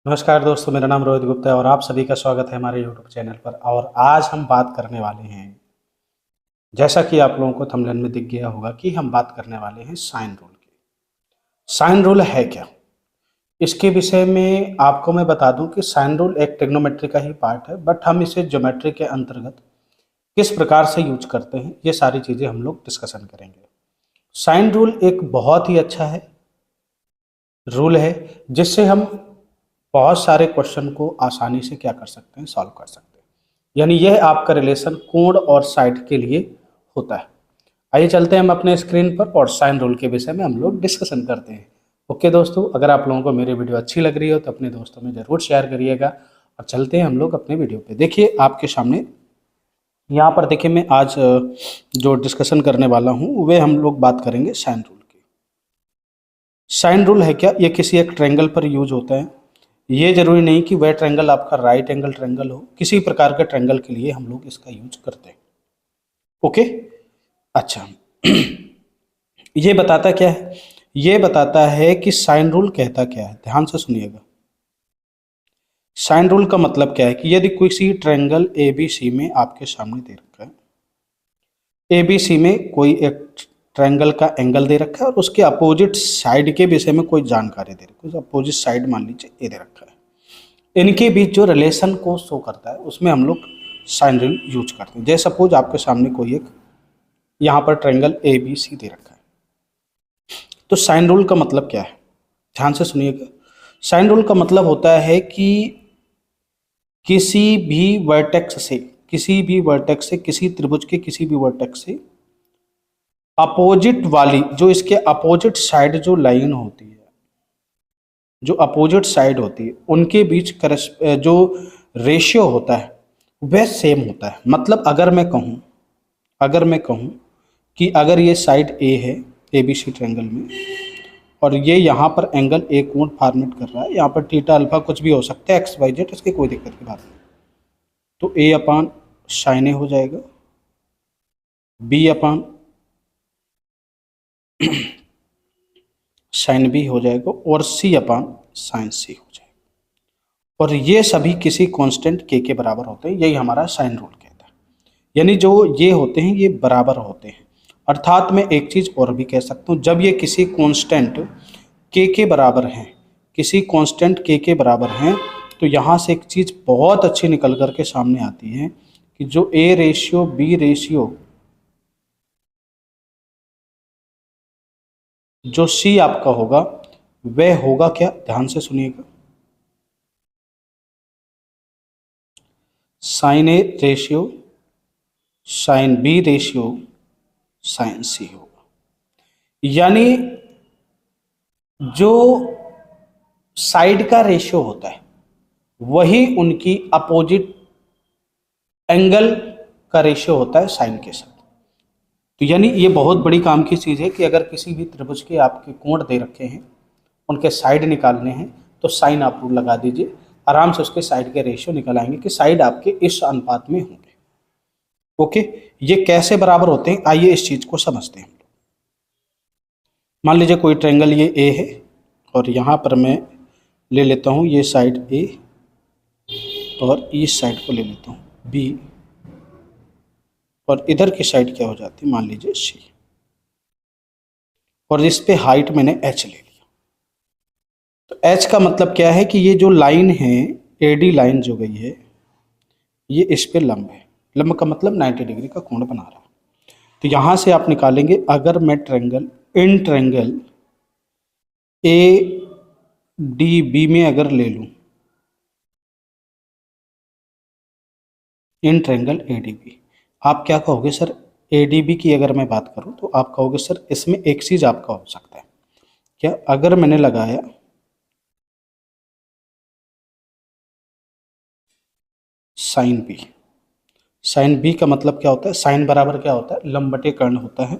नमस्कार दोस्तों, मेरा नाम रोहित गुप्ता है और आप सभी का स्वागत है हमारे यूट्यूब चैनल पर। और आज हम बात करने वाले हैं, जैसा कि आप लोगों को थंबनेल में दिख गया होगा कि हम बात करने वाले हैं साइन रूल की। साइन रूल है क्या, इसके विषय में आपको मैं बता दूं कि साइन रूल एक ट्रिग्नोमेट्री का ही पार्ट है, बट हम इसे ज्योमेट्री के अंतर्गत किस प्रकार से यूज करते हैं ये सारी चीज़ें हम लोग डिस्कशन करेंगे। साइन रूल एक बहुत ही अच्छा है रूल है, जिससे हम बहुत सारे क्वेश्चन को आसानी से क्या कर सकते हैं, सॉल्व कर सकते हैं। यानी यह आपका रिलेशन कोण और साइड के लिए होता है। आइए चलते हैं हम अपने स्क्रीन पर और साइन रूल के विषय में हम लोग डिस्कशन करते हैं। ओके दोस्तों, अगर आप लोगों को मेरी वीडियो अच्छी लग रही हो तो अपने दोस्तों में ज़रूर शेयर करिएगा। और चलते हैं हम लोग अपने वीडियो पे। देखिए आपके सामने यहाँ पर देखिए, मैं आज जो डिस्कशन करने वाला हूँ वे हम लोग बात करेंगे साइन रूल की। साइन रूल है क्या, ये किसी एक ट्रायंगल पर यूज होता है। ये जरूरी नहीं कि वह ट्रायंगल आपका राइट एंगल ट्रायंगल हो, किसी प्रकार के ट्रायंगल के लिए हम लोग इसका यूज करते हैं। ओके, अच्छा। ये बताता क्या है, ये बताता है कि साइन रूल कहता क्या है। ध्यान से सुनिएगा। साइन रूल का मतलब क्या है कि यदि किसी ट्रायंगल ए बी सी में आपके सामने दे रखा है, ए बी सी में कोई एक ट्रायंगल का एंगल दे रखा है और उसके अपोजिट साइड के विषय में कोई जानकारी दे रखी है, अपोजिट साइड मान लीजिए ए दे रखा है, इनके बीच जो रिलेशन को शो करता है उसमें हम लोग साइन रूल यूज करते हैं। जैसे सपोज आपके सामने कोई एक यहाँ पर ट्रायंगल ए बी सी दे रखा है, तो साइन रूल का मतलब क्या है, ध्यान से सुनिएगा। साइन रूल का मतलब होता है कि किसी भी वर्टेक्स से, किसी त्रिभुज के किसी भी वर्टेक्स से अपोजिट वाली, जो इसके अपोजिट साइड जो लाइन होती है, जो अपोजिट साइड होती है, उनके बीच जो रेशियो होता है वह सेम होता है। मतलब अगर मैं कहूँ कि अगर ये साइड ए है ए बी सी ट्रायंगल में, और ये यहाँ पर एंगल ए कोण फॉर्मेट कर रहा है, यहाँ पर थीटा अल्फा कुछ भी हो सकता है, एक्स वाई जेड, इसकी कोई दिक्कत की बात नहीं। तो ए अपान साइन ए हो जाएगा, बी अपान साइन बी हो जाएगा, और सी अपान साइन सी हो जाएगा। और ये सभी किसी कांस्टेंट के बराबर होते हैं। यही हमारा साइन रूल कहता है। यानी जो ये होते हैं ये बराबर होते हैं। अर्थात मैं एक चीज़ और भी कह सकता हूँ, जब ये किसी कांस्टेंट के बराबर हैं, किसी कांस्टेंट के बराबर हैं, तो यहाँ से एक चीज़ बहुत अच्छी निकल कर के सामने आती है कि जो ए रेशियो बी रेशियो जो सी आपका होगा वह होगा क्या, ध्यान से सुनिएगा, sine A ratio sine B ratio sine C होगा। यानी जो साइड का रेशियो होता है वही उनकी अपोजिट एंगल का रेशियो होता है साइन के साथ। तो यानी ये बहुत बड़ी काम की चीज़ है कि अगर किसी भी त्रिभुज के आपके कोण दे रखे हैं, उनके साइड निकालने हैं, तो साइन आप रूल लगा दीजिए, आराम से उसके साइड के रेशियो निकल आएंगे कि साइड आपके इस अनुपात में होंगे। ओके, ये कैसे बराबर होते हैं, आइए इस चीज़ को समझते हैं। मान लीजिए कोई ट्रायंगल ये ए है, और यहाँ पर मैं ले लेता हूँ ये साइड ए, और इस साइड को ले लेता हूँ बी, और इधर की साइड क्या हो जाती है, मान लीजिए सी, और इस पे हाइट मैंने एच ले लिया। तो एच का मतलब क्या है कि ये जो लाइन है, एडी लाइन जो गई है, ये इस पे लंब है। लंब का मतलब 90 डिग्री का कोण बना रहा है। तो यहाँ से आप निकालेंगे, अगर मैं ट्रायंगल ए डी बी में अगर ले लूँ, in triangle A D B, आप क्या कहोगे सर, ए डी बी की अगर मैं बात करूँ तो आप कहोगे सर इसमें एक चीज़ आपका हो सकता है क्या, अगर मैंने लगाया साइन बी, साइन बी का मतलब क्या होता है, साइन बराबर क्या होता है, लंब बटे कर्ण होता है।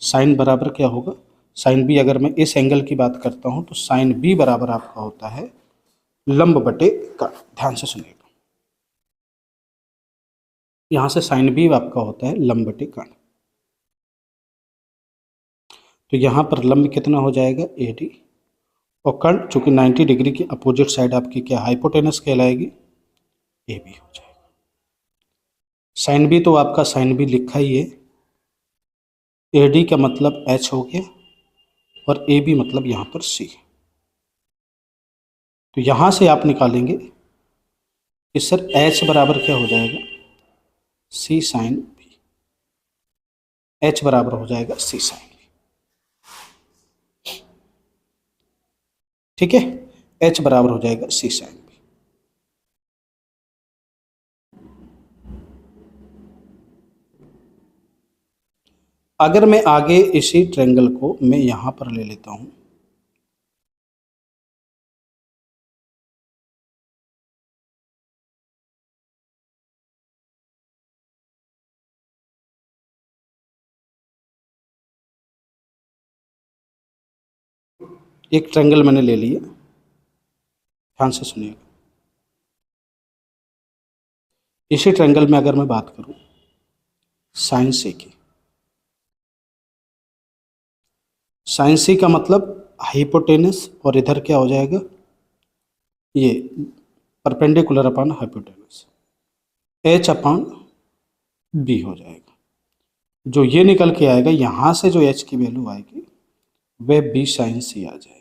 साइन बराबर क्या होगा, साइन बी, अगर मैं इस एंगल की बात करता हूँ तो साइन बी बराबर आपका होता है लंब बटे कर्ण। ध्यान से सुनिएगा, यहाँ से साइन बी आपका होता है लंब बटे कर्ण। तो यहाँ पर लंब कितना हो जाएगा, ए डी, और कर्ण चूंकि 90 डिग्री की अपोजिट साइड आपकी क्या हाइपोटेनस कहलाएगी, ए बी हो जाएगा। साइन बी तो आपका साइन बी लिखा ही है, ए डी का मतलब एच हो गया और ए बी मतलब यहाँ पर सी। तो यहाँ से आप निकालेंगे कि सर एच बराबर क्या हो जाएगा, सी साइन बी। एच बराबर हो जाएगा सी साइन बी, ठीक है। एच बराबर हो जाएगा सी साइन बी। अगर मैं आगे इसी ट्रायंगल को मैं यहां पर ले लेता हूं, एक ट्रायंगल मैंने ले लिया, ध्यान से सुनिएगा। इसी ट्रायंगल में अगर मैं बात करूं साइन सी की, साइन सी का मतलब हाइपोटेनस और इधर क्या हो जाएगा, ये perpendicular upon hypotenuse, H upon B हो जाएगा। जो ये निकल के आएगा यहां से, जो एच की वैल्यू आएगी वह बी साइन सी आ जाएगी।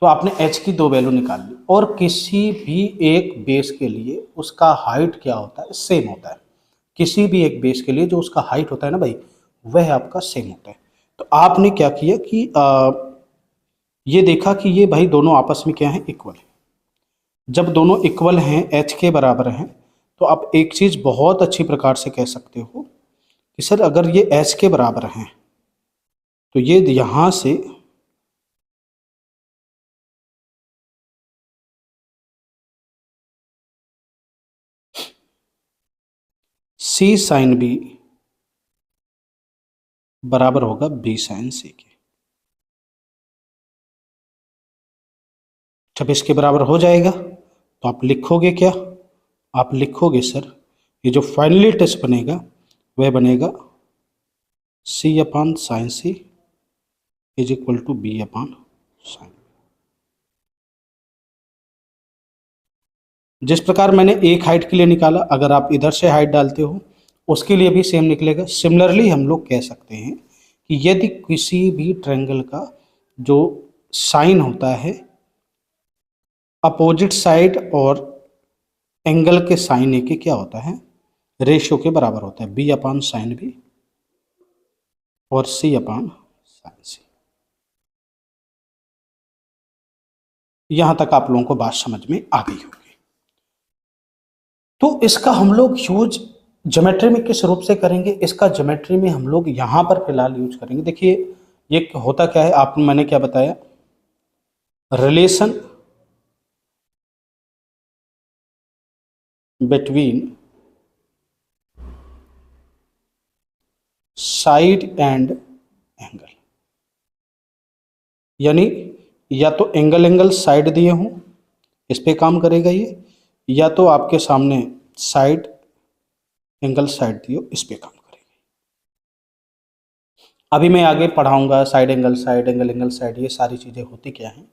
तो आपने एच की दो वैल्यू निकाल ली, और किसी भी एक बेस के लिए उसका हाइट क्या होता है, सेम होता है। किसी भी एक बेस के लिए जो उसका हाइट होता है ना भाई, वह आपका सेम होता है। तो आपने क्या किया कि ये देखा कि ये भाई दोनों आपस में क्या है, इक्वल है। जब दोनों इक्वल हैं, एच के बराबर हैं, तो आप एक चीज बहुत अच्छी प्रकार से कह सकते हो कि सर अगर ये एच के बराबर हैं तो ये यहां से सी साइन बी बराबर होगा बी साइन सी के। जब इसके बराबर हो जाएगा तो आप लिखोगे क्या, आप लिखोगे सर ये जो फाइनली टेस्ट बनेगा वह बनेगा C upon sine C is equal to B upon sine. जिस प्रकार मैंने एक हाइट के लिए निकाला, अगर आप इधर से हाइट डालते हो उसके लिए भी सेम निकलेगा। सिमिलरली हम लोग कह सकते हैं कि यदि किसी भी ट्रायंगल का जो साइन होता है अपोजिट साइड और एंगल के साइन ए के क्या होता है, रेशियो के बराबर होता है, बी अपान साइन बी और सी अपान साइन सी। यहां तक आप लोगों को बात समझ में आ गई होगी। तो इसका हम लोग यूज ज्योमेट्री में किस रूप से करेंगे, इसका ज्योमेट्री में हम लोग यहां पर फिलहाल यूज करेंगे। देखिए ये होता क्या है, आप मैंने क्या बताया, relation between side and angle, यानी या तो एंगल एंगल साइड दिए हों इस पे काम करेगा ये, या तो आपके सामने साइड एंगल साइड दियो इस पे काम करेगा। अभी मैं आगे पढ़ाऊंगा side angle side, angle angle side, ये सारी चीज़ें होती क्या हैं,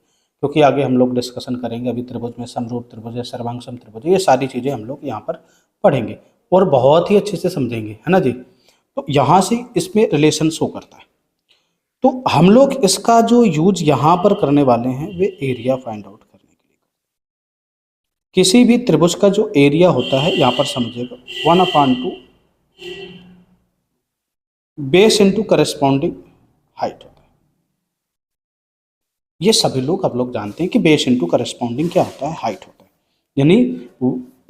क्योंकि आगे हम लोग डिस्कशन करेंगे। अभी त्रिभुज में समरूप त्रिभुज है, सर्वांगसम त्रिभुज है, ये सारी चीज़ें हम लोग यहाँ पर पढ़ेंगे और बहुत ही अच्छे से समझेंगे, है ना जी। तो यहाँ से इसमें रिलेशन शो करता है। तो हम लोग इसका जो यूज यहाँ पर करने वाले हैं वे एरिया फाइंड आउट करने के लिए। किसी भी त्रिभुज का जो एरिया होता है यहाँ पर समझिएगा 1/2 बेस इंटू करस्पॉन्डिंग हाइट होता है। ये सभी लोग आप लोग जानते हैं कि बेस इंटू करस्पॉन्डिंग क्या होता है, हाइट होता है। यानी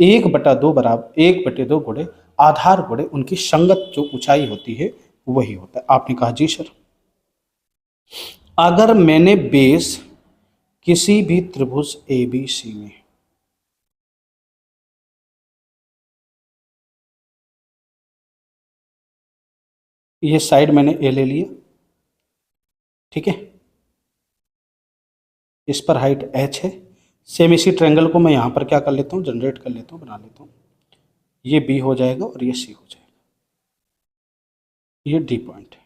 1/2 बराबर 1/2 गुणे आधार गुणे उनकी संगत जो ऊंचाई होती है वही होता है। आपने कहा जी सर, अगर मैंने बेस किसी भी त्रिभुज ए बी सी में ये साइड मैंने ए ले लिया, ठीक है, इस पर हाइट एच है। सेम इसी ट्रायंगल को मैं यहाँ पर क्या कर लेता हूँ, जनरेट कर लेता हूँ, बना लेता हूँ। ये बी हो जाएगा और ये सी हो जाएगा, ये डी पॉइंट है।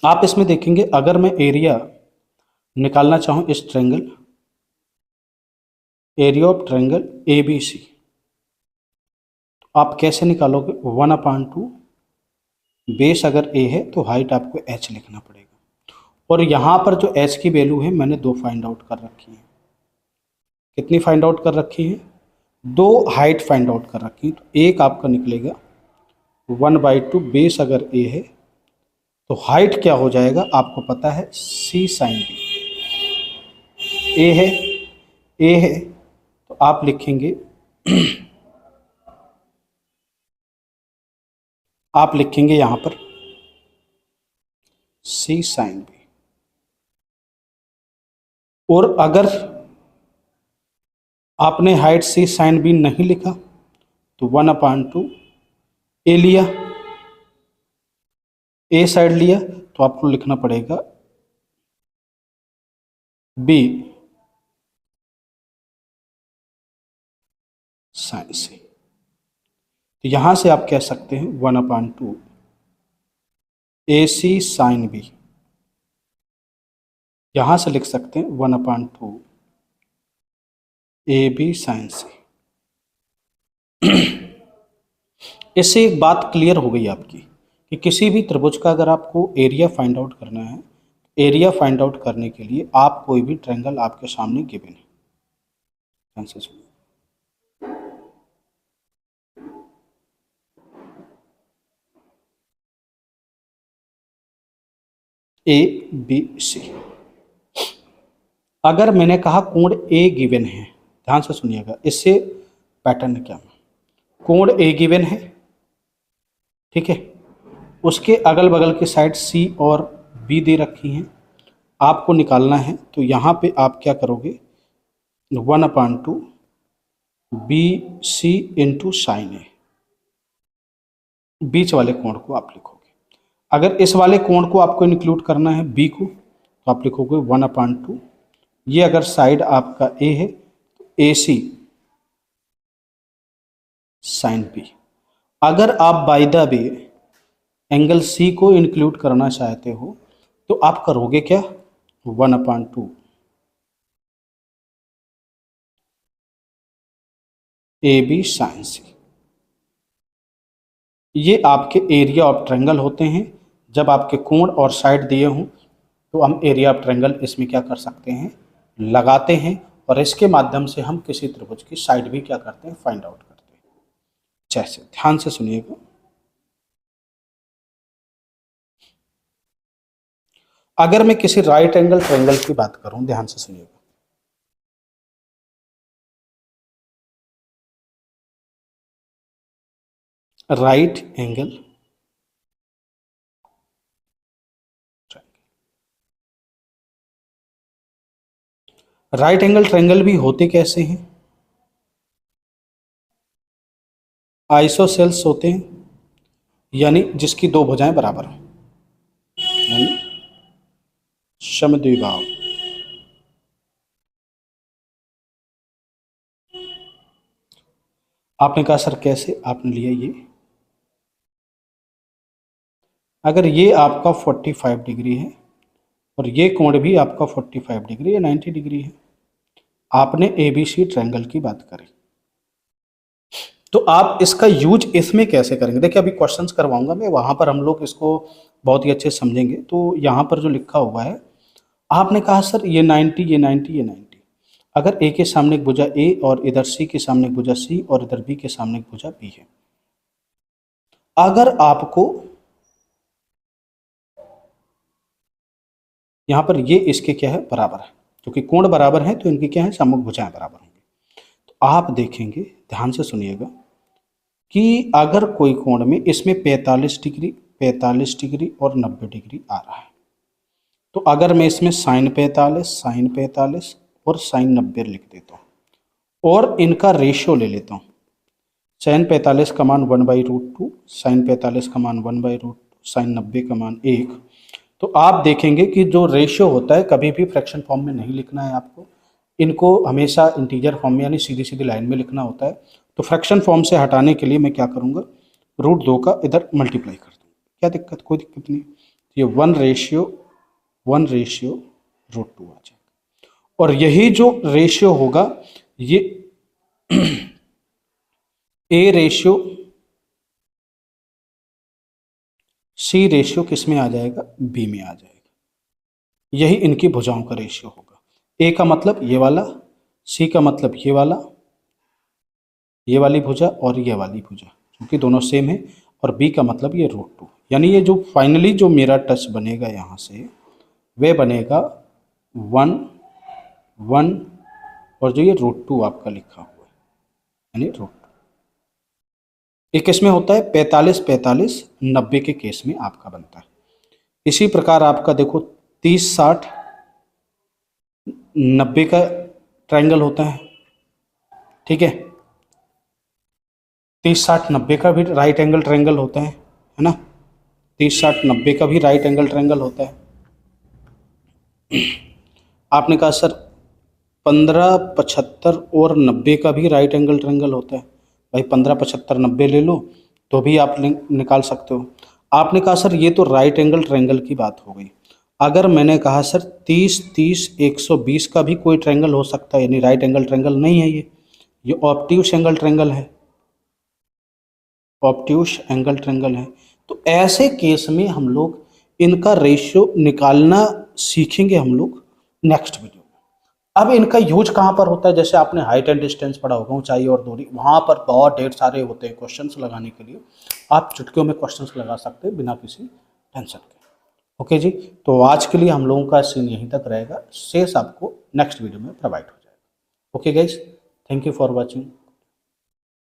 आप इसमें देखेंगे अगर मैं एरिया निकालना चाहूँ इस triangle, area of triangle A B C, आप कैसे निकालोगे? 1/2 बेस अगर ए है तो हाइट आपको h लिखना पड़ेगा। और यहाँ पर जो h की वैल्यू है मैंने 2 फाइंड आउट कर रखी है। कितनी फाइंड आउट कर रखी है? 2 हाइट फाइंड आउट कर रखी है। तो एक आपका निकलेगा 1/2 बेस अगर ए है तो हाइट क्या हो जाएगा आपको पता है, c साइन बी। ए है तो आप लिखेंगे यहाँ पर c साइन बी। और अगर आपने हाइट c साइन बी नहीं लिखा तो 1/2 ए लिया, ए साइड लिया तो आपको लिखना पड़ेगा b साइन सी। तो यहां से आप कह सकते हैं 1/2 ए सी साइन बी, यहां से लिख सकते हैं 1/2 ए बी साइन सी। इससे एक बात क्लियर हो गई आपकी कि किसी भी त्रिभुज का अगर आपको एरिया फाइंड आउट करना है, एरिया फाइंड आउट करने के लिए आप कोई भी ट्रायंगल आपके सामने गिवन है, ए बी सी। अगर मैंने कहा कोण ए गिवन है, ध्यान से सुनिएगा, इससे पैटर्न क्या है, कोण ए गिवन है, ठीक है, उसके अगल बगल की साइड सी और बी दे रखी हैं, आपको निकालना है। तो यहाँ पे आप क्या करोगे, 1/2 बी सी इंटू साइन ए, बीच वाले कोण को आप लिखोगे। अगर इस वाले कोण को आपको इंक्लूड करना है बी को तो आप लिखोगे 1/2, ये अगर साइड आपका ए है तो ए सी साइन बी। अगर आप by the way angle C को इंक्लूड करना चाहते हो तो आप करोगे क्या, 1/2 ए बी साइन सी। ये आपके एरिया ऑफ ट्रायंगल होते हैं। जब आपके कोण और साइड दिए हों तो हम एरिया ऑफ ट्रायंगल इसमें क्या कर सकते हैं, लगाते हैं, और इसके माध्यम से हम किसी त्रिभुज की साइड भी क्या करते हैं, फाइंड आउट करते हैं। जैसे ध्यान से सुनिएगा, अगर मैं किसी राइट एंगल ट्रायंगल की बात करूं, ध्यान से सुनिएगा, right angle right angle triangle भी होते कैसे हैं, आइसोसेल्स होते हैं, यानी जिसकी 2 भुजाएं बराबर हो, यानी समद्विबाहु। आपने कहा सर कैसे, आपने लिया ये, अगर ये आपका 45 डिग्री है और ये कोण भी आपका 45 डिग्री या 90 डिग्री है, आपने एबीसी ट्रायंगल की बात करी, तो आप इसका यूज इसमें कैसे करेंगे। देखिए अभी क्वेश्चंस करवाऊंगा मैं, वहां पर हम लोग इसको बहुत ही अच्छे समझेंगे। तो यहाँ पर जो लिखा हुआ है, आपने कहा सर ये 90, ये 90, ये 90, अगर ए के सामने एक भुजा ए और इधर सी के सामने एक भुजा सी और इधर बी के सामने एक भुजा बी है, अगर आपको यहाँ पर ये इसके क्या है, बराबर है, क्योंकि कोण बराबर है तो इनकी क्या है, सम्मुख भुजाएं बराबर होंगी। तो आप देखेंगे, ध्यान से सुनिएगा, कि अगर कोई कोण में इसमें 45 डिग्री और 90 डिग्री आ रहा है, तो अगर मैं इसमें साइन 45 और साइन 90 लिख देता हूँ और इनका रेशियो ले लेता हूँ, साइन 45 का मान 1/√2, साइन 45 का मान 1/√2, साइन 90 का मान 1, तो आप देखेंगे कि जो रेशियो होता है कभी भी फ्रैक्शन फॉर्म में नहीं लिखना है आपको, इनको हमेशा इंटीजर फॉर्म में यानी सीधी सीधी लाइन में लिखना होता है। तो फ्रैक्शन फॉर्म से हटाने के लिए मैं क्या करूँगा, √2 का इधर मल्टीप्लाई कर दूँ, क्या दिक्कत, कोई दिक्कत नहीं। ये 1:1:2 आ जाएगा। और यही जो रेशियो होगा ये A:C किस में आ जाएगा, B में आ जाएगा। यही इनकी भुजाओं का रेशियो होगा। A का मतलब ये वाला, C का मतलब ये वाला, ये वाली भुजा और ये वाली भुजा, क्योंकि दोनों सेम है। और B का मतलब ये √2, यानी ये जो फाइनली जो मेरा टच बनेगा यहाँ से वे बनेगा 1 1 और जो ये √2 आपका लिखा हुआ है यानी √2। ये किस में होता है, 45 45 90 के केस में आपका बनता है। इसी प्रकार आपका देखो 30 60 90 का ट्रायंगल होता है, ठीक है। 30 60 90 का भी राइट एंगल ट्रायंगल होता है ना। 30 60 90 का भी राइट एंगल ट्रायंगल होता है। आपने कहा सर 15 75 और 90 का भी राइट एंगल ट्रायंगल होता है। भाई 15 75 90 ले लो तो भी आप निकाल सकते हो। आपने कहा सर ये तो राइट एंगल ट्रायंगल की बात हो गई। अगर मैंने कहा सर 30 30 120 का भी कोई ट्रायंगल हो सकता है, यानी राइट एंगल ट्रायंगल नहीं है ये ऑब्ट्यूस एंगल ट्रायंगल है, ऑब्ट्यूस एंगल ट्रायंगल है। तो ऐसे केस में हम लोग इनका रेशियो निकालना सीखेंगे हम लोग नेक्स्ट वीडियो में। अब इनका यूज कहाँ पर होता है, जैसे आपने हाइट एंड डिस्टेंस पढ़ा होगा, ऊंचाई और दूरी, वहाँ पर बहुत ढेर सारे होते हैं क्वेश्चंस लगाने के लिए। आप चुटकियों में क्वेश्चंस लगा सकते हैं बिना किसी टेंशन के। ओके जी, तो आज के लिए हम लोगों का सीन यहीं तक रहेगा, शेष आपको नेक्स्ट वीडियो में प्रोवाइड हो जाएगा। Okay guys, thank you for watching.